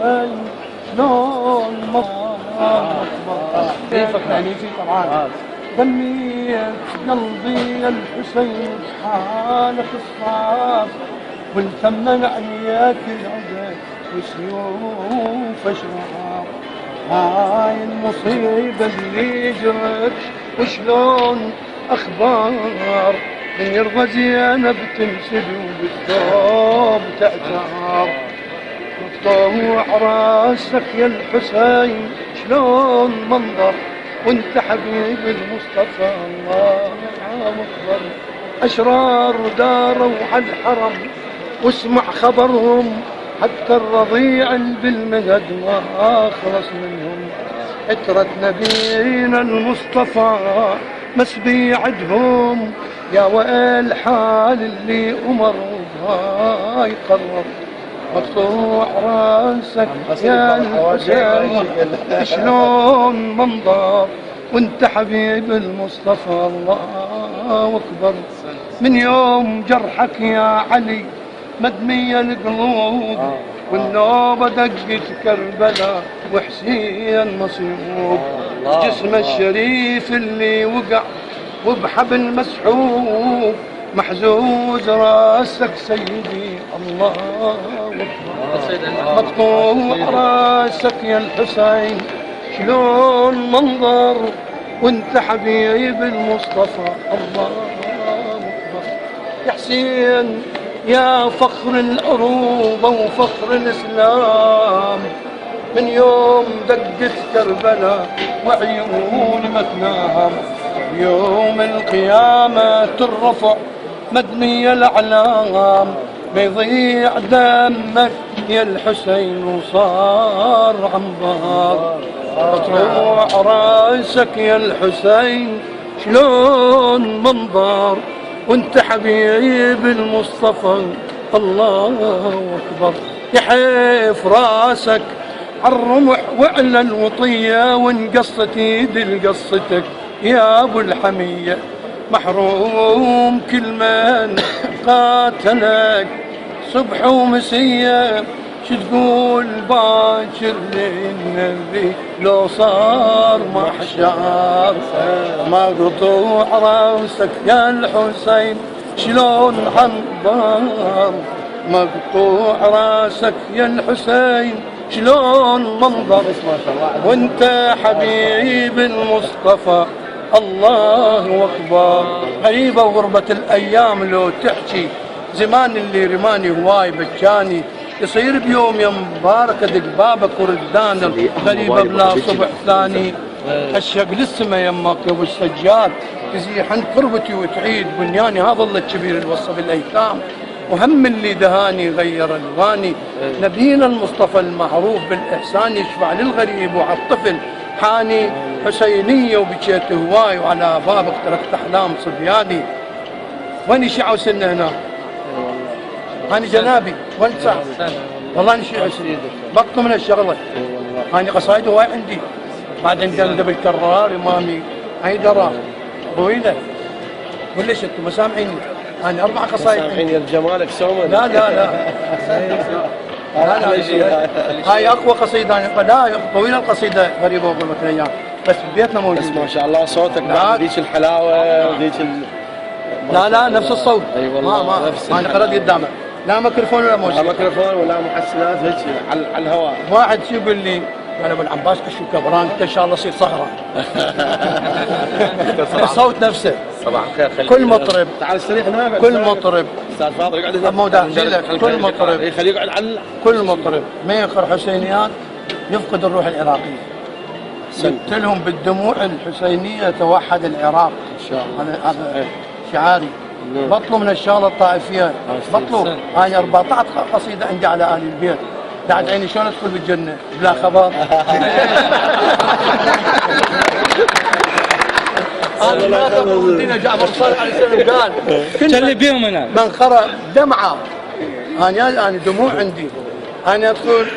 الحسين شلون كيفك يعني في طبعا دميت قلبي الحسين حالك الصاف والثمن عليك العدد وسيوف اشرار. هاي المصيبة اللي جرت وشلون اخبار من يرضى زينب تنسد وبالثوب تعتار. مفتوح راسك يا الحسين شلون منظر وانت حبيب المصطفى الله اكبر. اشرار داروا على الحرم واسمع خبرهم حتى الرضيع بالمهد ما خلص منهم. عترة نبينا المصطفى مسبي عدهم يا ويل حال اللي أمر وهاي قرر. مقطوع راسك يا الحسين شلون منظر وانت حبيب المصطفى الله اكبر. من يوم جرحك يا علي مدمية القلوب والنوبة دقت كربلاء وحسين مصيوب. جسم الشريف اللي وقع وبحبل مسحوب محزوز راسك سيدي الله اكبر. مقطوع راسك يا الحسين شلون منظر وانت حبيب المصطفى الله اكبر. يا حسين يا فخر العروبة وفخر الإسلام من يوم دقت كربلاء وعيوني ما تنام. يوم القيامة ترفع مدني الأعلام بيضيع دمك يا الحسين وصار عنبر. مطروع راسك يا الحسين شلون منظر وانت حبيب المصطفى الله اكبر. يحيف راسك عالرمح وعلى الوطية وانقصت ايد لقصتك يا ابو الحمية. محروم كل من قاتلك صبح ومسية شو تقول باكر للنبي لو صار محشر. مقطوع راسك يا الحسين شلون حنظر. مقطوع راسك يا الحسين شلون منظر وانت حبيب المصطفى الله اكبر. غريبة وغربة الايام لو تحكي زمان اللي رماني هواي بكاني يصير بيوم يا مبارك ادق بابك وردان غريبة بلا صبح ثاني. اشق للسما يمك يا ابو السجاد تزيح عند قربتي وتعيد بنياني. هذا الله الكبير اللي وصف الايتام وهم اللي دهاني غير الواني. نبينا المصطفى المعروف بالاحسان يشفع للغريب وعلى الطفل حاني. حسينيه وبكيت هواي وعلى بابك تركت احلام صبياني. وين شيعة وسنه هنا؟ هاني جنابي وين ساعة؟ والله اني شيعة وسنه بطل من الشغله. هاني قصايد هواي عندي بعد عندنا ذبل كرار امامي هيدرة طويله. وليش انتم ما سامعيني؟ هاني 4 قصايد سامعيني الجمالك سوما. لا لا لا هاي اقوى قصيده لا طويله القصيده غريبه وغربة الايام بس ببيتنا موجود. بس ما شاء الله صوتك ذيك الحلاوه وذيك لا نفس الصوت. اي والله ما انا قرأت قدامك لا ميكروفون ولا موسيقى. لا ميكروفون ولا محسنات هيك على الهواء. واحد يقول لي انا ابو العباس اشو كبران انت ان شاء الله صير صهره. الصوت نفسه صباح الخير. كل مطرب تعال استريح هنا كل مطرب استاذ فاضل يقعد هنا مو داخلك كل مطرب خليه يقعد على كل مطرب ما يقرأ حسينيات يفقد الروح العراقيه. قلت لهم بالدموع الحسينيه توحد العراق ان شاء الله. هذا شعاري. بطلوا من الشغله الطائفيه بطلوا. هاي 14 قصيده عندي على اهل البيت. بعد عيني شلون ادخل بالجنه بلا خبر. هذا ما جعفر صالح عليه السلام قال كل بيهم هنا من قرأ دمعه. انا دموع عندي. انا ادخل